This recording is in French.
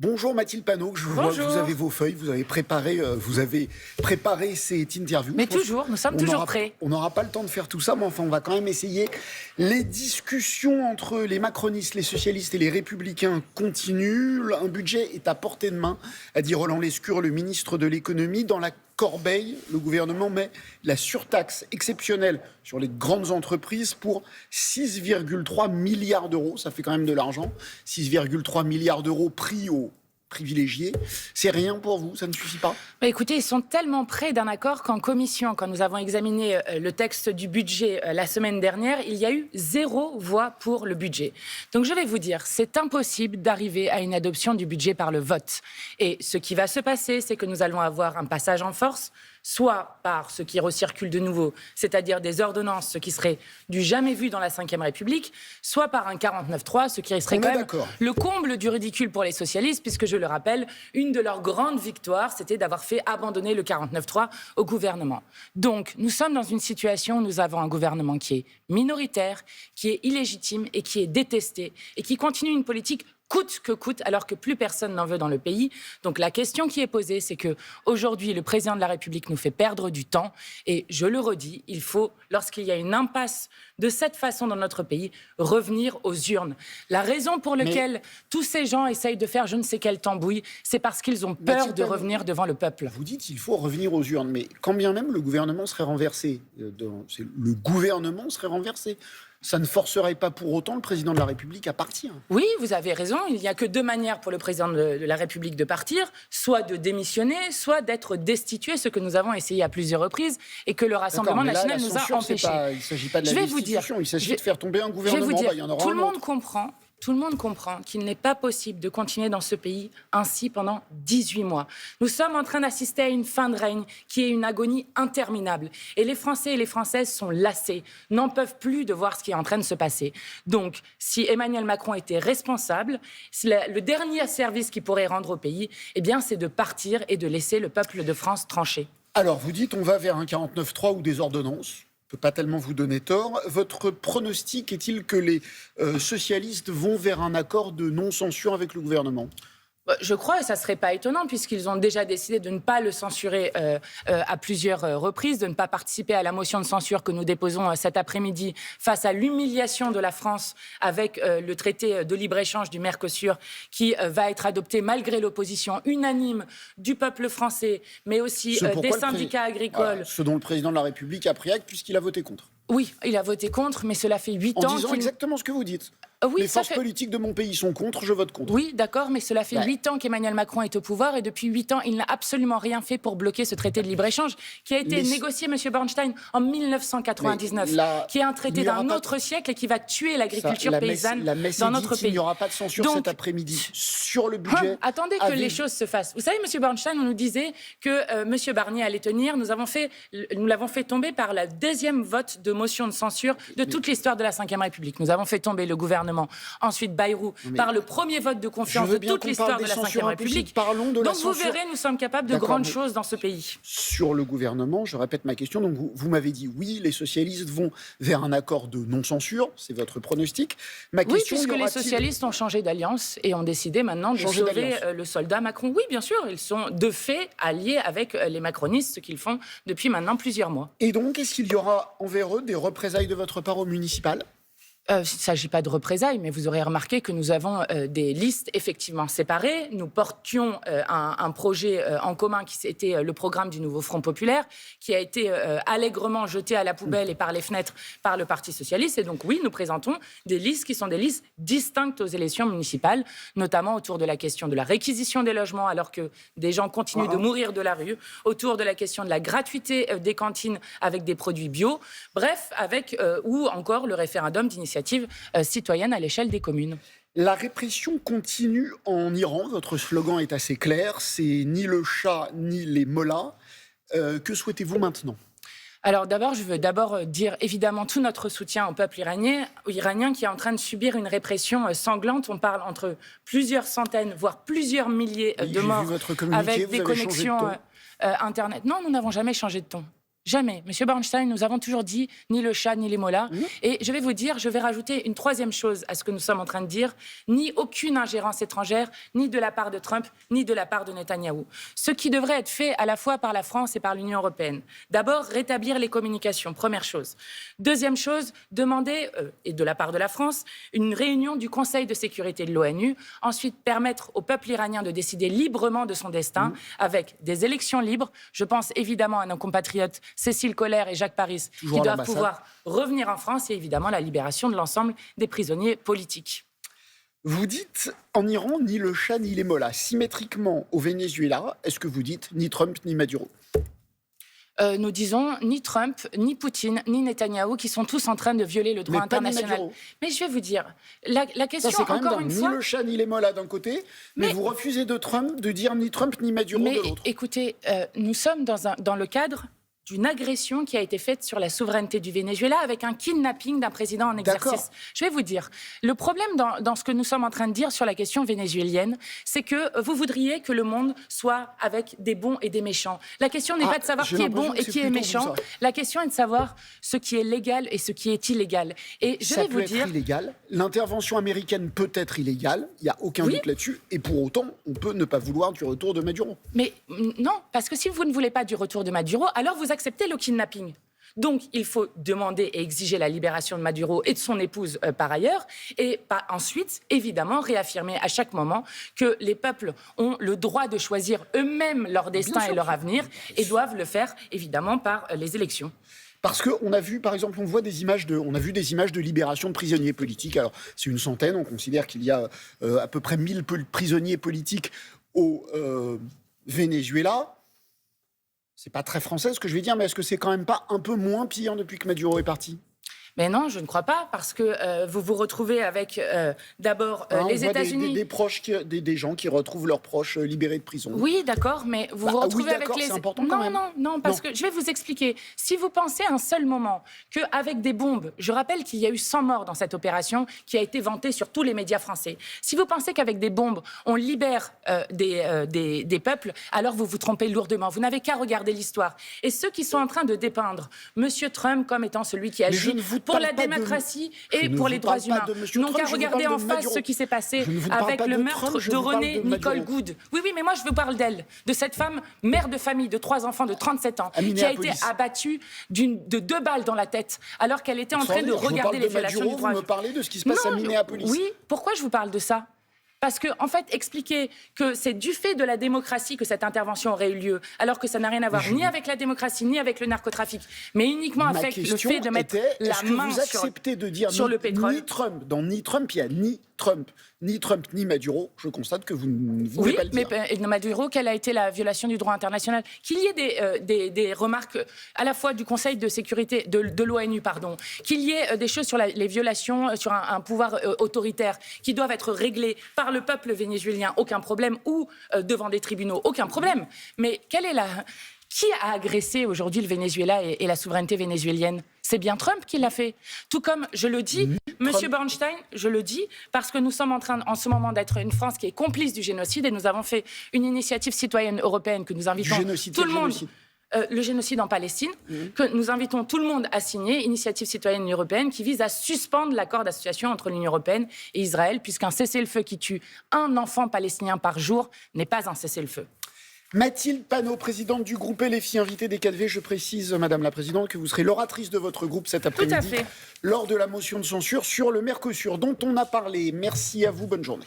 Bonjour Mathilde Panot, je vois que vous avez vos feuilles, vous avez préparé cette interview. Mais toujours, nous sommes toujours prêts. On n'aura pas le temps de faire tout ça, mais enfin on va quand même essayer. Les discussions entre les macronistes, les socialistes et les républicains continuent. Un budget est à portée de main, a dit Roland Lescure, le ministre de l'économie. Dans la corbeille, le gouvernement met la surtaxe exceptionnelle sur les grandes entreprises pour 6,3 milliards d'euros. Ça fait quand même de l'argent. 6,3 milliards d'euros pris aux privilégiés. C'est rien pour vous, ça ne suffit pas? Écoutez, ils sont tellement près d'un accord qu'en commission, quand nous avons examiné le texte du budget la semaine dernière, il y a eu 0 voix pour le budget. Donc je vais vous dire, c'est impossible d'arriver à une adoption du budget par le vote. Et ce qui va se passer, c'est que nous allons avoir un passage en force, soit par ce qui recircule de nouveau, c'est-à-dire des ordonnances, ce qui serait du jamais vu dans la Ve République, soit par un 49.3, ce qui serait quand même le comble du ridicule pour les socialistes, puisque je le rappelle, une de leurs grandes victoires, c'était d'avoir fait abandonner le 49.3 au gouvernement. Donc, nous sommes dans une situation où nous avons un gouvernement qui est minoritaire, qui est illégitime et qui est détesté, et qui continue une politique coûte que coûte, alors que plus personne n'en veut dans le pays. Donc la question qui est posée, c'est que aujourd'hui, le président de la République nous fait perdre du temps. Et je le redis, il faut, lorsqu'il y a une impasse de cette façon dans notre pays, revenir aux urnes. La raison pour laquelle tous ces gens essayent de faire je ne sais quelle tambouille, c'est parce qu'ils ont peur de revenir devant le peuple. Vous dites qu'il faut revenir aux urnes, mais quand bien même le gouvernement serait renversé, le gouvernement serait renversé, ça ne forcerait pas pour autant le président de la République à partir. Oui, vous avez raison. Il n'y a que 2 manières pour le président de la République de partir, soit de démissionner, soit d'être destitué, ce que nous avons essayé à plusieurs reprises et que le Rassemblement national nous a empêchés. Il ne s'agit pas de la destitution, il s'agit de faire tomber un gouvernement. Je vais vous dire, il y en aura tout le monde comprend qu'il n'est pas possible de continuer dans ce pays ainsi pendant 18 mois. Nous sommes en train d'assister à une fin de règne qui est une agonie interminable. Et les Français et les Françaises sont lassés, n'en peuvent plus de voir ce qui est en train de se passer. Donc, si Emmanuel Macron était responsable, le dernier service qu'il pourrait rendre au pays, eh bien, c'est de partir et de laisser le peuple de France trancher. Alors, vous dites on va vers un 49.3 ou des ordonnances. Je ne peux pas tellement vous donner tort. Votre pronostic est-il que les socialistes vont vers un accord de non-censure avec le gouvernement ? Je crois, et ça ne serait pas étonnant, puisqu'ils ont déjà décidé de ne pas le censurer à plusieurs reprises, de ne pas participer à la motion de censure que nous déposons cet après-midi face à l'humiliation de la France avec le traité de libre-échange du Mercosur qui va être adopté malgré l'opposition unanime du peuple français, mais aussi des syndicats agricoles. Ce dont le président de la République a pris acte puisqu'il a voté contre. Oui, il a voté contre, mais cela fait 8 ans... En disant exactement ce que vous dites. Oui, les forces politiques de mon pays sont contre, je vote contre. Oui, d'accord, mais cela fait 8 ans qu'Emmanuel Macron est au pouvoir et depuis 8 ans, il n'a absolument rien fait pour bloquer ce traité de libre-échange qui a été négocié, M. Bernstein, en 1999, qui est un traité d'un autre siècle et qui va tuer l'agriculture paysanne dans notre pays. Il n'y aura pas de censure cet après-midi sur le budget. Attendez que les choses se fassent. Vous savez, M. Bernstein, on nous disait que M. Barnier allait tenir. Nous l'avons fait tomber par la 2e vote de motion de censure de toute l'histoire de la Ve République. Nous avons fait tomber le gouvernement. Ensuite, Bayrou, par le premier vote de confiance de toute l'histoire de la Ve République. Donc vous verrez, nous sommes capables de grandes choses dans ce pays. Sur le gouvernement, je répète ma question. Donc vous m'avez dit, oui, les socialistes vont vers un accord de non-censure. C'est votre pronostic. Oui, puisque les socialistes ont changé d'alliance et ont décidé maintenant de sauver le soldat Macron. Oui, bien sûr, ils sont de fait alliés avec les macronistes, ce qu'ils font depuis maintenant plusieurs mois. Et donc, est-ce qu'il y aura envers eux des représailles de votre part au municipal ? Il ne s'agit pas de représailles, mais vous aurez remarqué que nous avons des listes effectivement séparées. Nous portions un projet en commun qui était le programme du nouveau Front populaire, qui a été allègrement jeté à la poubelle et par les fenêtres par le Parti socialiste. Et donc oui, nous présentons des listes qui sont des listes distinctes aux élections municipales, notamment autour de la question de la réquisition des logements, alors que des gens continuent de mourir de la rue, autour de la question de la gratuité des cantines avec des produits bio, bref, ou encore le référendum d'initiative citoyenne à l'échelle des communes. La répression continue en Iran. Votre slogan est assez clair. C'est ni le chat, ni les mollahs. Que souhaitez-vous maintenant ? Alors je veux d'abord dire évidemment tout notre soutien au peuple iranien qui est en train de subir une répression sanglante. On parle entre plusieurs centaines, voire plusieurs milliers de morts vu votre communiqué, avec des connexions Internet. Non, nous n'avons jamais changé de ton. Jamais. Monsieur Bernstein, nous avons toujours dit ni le chat, ni les mollahs. Et je vais vous dire, je vais rajouter une troisième chose à ce que nous sommes en train de dire. Ni aucune ingérence étrangère, ni de la part de Trump, ni de la part de Netanyahou. Ce qui devrait être fait à la fois par la France et par l'Union européenne. D'abord, rétablir les communications, première chose. Deuxième chose, demander, et de la part de la France, une réunion du Conseil de sécurité de l'ONU. Ensuite, permettre au peuple iranien de décider librement de son destin, avec des élections libres. Je pense évidemment à nos compatriotes Cécile Collère et Jacques Paris, qui doivent pouvoir revenir en France, et évidemment la libération de l'ensemble des prisonniers politiques. Vous dites en Iran, ni le chat, ni les mollahs. Symétriquement au Venezuela, est-ce que vous dites ni Trump, ni Maduro? Nous disons ni Trump, ni Poutine, ni Netanyahou, qui sont tous en train de violer le droit international. Mais je vais vous dire, la question, ça, encore une fois... Ni le chat, ni les mollahs d'un côté, mais vous refusez de dire ni Trump, ni Maduro de l'autre. Écoutez, nous sommes dans le cadre d'une agression qui a été faite sur la souveraineté du Venezuela avec un kidnapping d'un président en exercice. Je vais vous dire, le problème dans ce que nous sommes en train de dire sur la question vénézuélienne, c'est que vous voudriez que le monde soit avec des bons et des méchants. La question n'est pas de savoir qui est bon et qui est méchant. La question est de savoir ce qui est légal et ce qui est illégal. Et je vais vous dire... Ça peut être illégal. L'intervention américaine peut être illégale. Il n'y a aucun doute là-dessus. Et pour autant, on peut ne pas vouloir du retour de Maduro. Mais non, parce que si vous ne voulez pas du retour de Maduro, alors vous accepter le kidnapping. Donc, il faut demander et exiger la libération de Maduro et de son épouse par ailleurs, et ensuite, évidemment, réaffirmer à chaque moment que les peuples ont le droit de choisir eux-mêmes leur destin et leur avenir, et doivent le faire, évidemment, par les élections. Parce qu'on a vu, par exemple, on a vu des images de libération de prisonniers politiques. Alors, c'est une centaine. On considère qu'il y a à peu près 1000 prisonniers politiques au Venezuela. C'est pas très français ce que je vais dire, mais est-ce que c'est quand même pas un peu moins pire depuis que Maduro est parti? Mais non, je ne crois pas, parce que vous vous retrouvez avec d'abord les États-Unis. Des proches, des gens qui retrouvent leurs proches libérés de prison. Oui, d'accord, mais vous vous retrouvez avec les... C'est important quand même. Non, parce que je vais vous expliquer. Si vous pensez un seul moment qu'avec des bombes, je rappelle qu'il y a eu 100 morts dans cette opération qui a été vantée sur tous les médias français. Si vous pensez qu'avec des bombes, on libère des peuples, alors vous vous trompez lourdement. Vous n'avez qu'à regarder l'histoire. Et ceux qui sont en train de dépeindre M. Trump comme étant celui qui agit pour la démocratie et pour les droits humains. Donc à regarder en face ce qui s'est passé avec le meurtre de René Nicole Goode. Oui, mais moi je vous parle d'elle, de cette femme, mère de famille de 3 enfants de 37 ans, qui a été abattue de 2 balles dans la tête, alors qu'elle était en train de regarder les violations du droit. Vous me parlez de ce qui se passe à Minneapolis. Oui, pourquoi je vous parle de ça ? Parce que, en fait, expliquer que c'est du fait de la démocratie que cette intervention aurait eu lieu, alors que ça n'a rien à voir ni avec la démocratie, ni avec le narcotrafic, mais uniquement avec le fait de mettre la main sur le pétrole. Ni Trump, dans ni Trump, il y a ni Trump, ni Maduro. Je constate que vous ne voulez pas le dire. Oui, mais Maduro, quelle a été la violation du droit international? Qu'il y ait des remarques à la fois du Conseil de sécurité, de l'ONU, qu'il y ait des choses sur les violations, sur un pouvoir autoritaire qui doivent être réglées par le peuple vénézuélien, aucun problème, ou devant des tribunaux, aucun problème. Mais qui a agressé aujourd'hui le Venezuela et la souveraineté vénézuélienne? C'est bien Trump qui l'a fait. Tout comme, je le dis, Monsieur Bernstein, je le dis, parce que nous sommes en train, en ce moment, d'être une France qui est complice du génocide, et nous avons fait une initiative citoyenne européenne que nous invitons tout le monde... le génocide en Palestine, que nous invitons tout le monde à signer, initiative citoyenne européenne, qui vise à suspendre l'accord d'association entre l'Union européenne et Israël, puisqu'un cessez-le-feu qui tue un enfant palestinien par jour n'est pas un cessez-le-feu. Mathilde Panot, présidente du groupe LFI, invitée des 4V. Je précise, Madame la Présidente, que vous serez l'oratrice de votre groupe cet après-midi lors de la motion de censure sur le Mercosur dont on a parlé. Merci à vous, bonne journée.